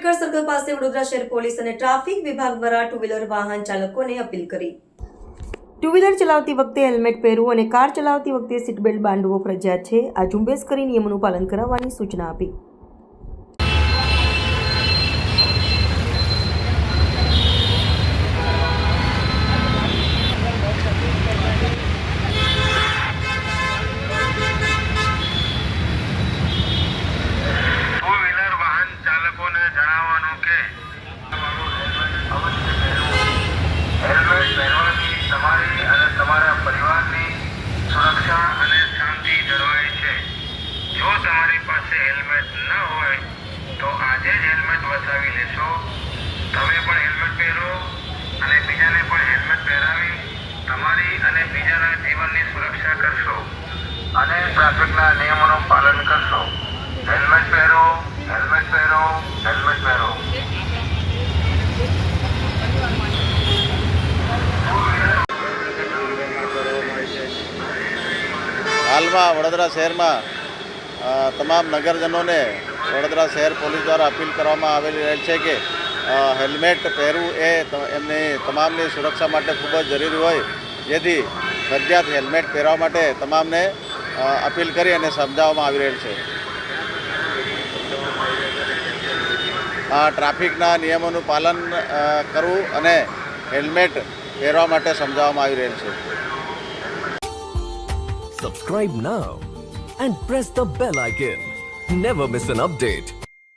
Ambedkar circle પાસે વડોદરા શહેર police અને ટ્રાફિક વિભાગ દ્વારા ટુ વ્હીલર વાહન ચાલકોને અપીલ કરી। ટુ વ્હીલર ચલાવતી વખતે હેલ્મેટ પહેરવું અને કાર ચલાવતી વખતે સીટ બેલ્ટ બાંધવો ફરજિયાત છે। આ ઝુંબેશ કરી નિયમોનું પાલન કરાવવાની સૂચના આપી। ટ્રાફિકના નિયમોનું પાલન કરશો। હેલ્મેટ પહેરો, હેલ્મેટ પહેરો, હેલ્મેટ પહેરો। હાલમાં વડોદરા શહેરમાં તમામ નગરજનોને વડોદરા શહેર પોલીસ દ્વારા અપીલ કરવામાં આવેલી રહેલ છે કે હેલ્મેટ પહેરવું એ એમની તમામની સુરક્ષા માટે ખૂબ જ જરૂરી હોય, જેથી ફરજિયાત હેલ્મેટ પહેરવા માટે તમામને અપીલ કરી અને સમજાવવામાં આવી રહેલ છે। ટ્રાફિકના નિયમોનું પાલન કરવું અને હેલ્મેટ પહેરવા માટે સમજાવવામાં આવી રહેલ છે। Subscribe now and press the bell icon. Never miss an update.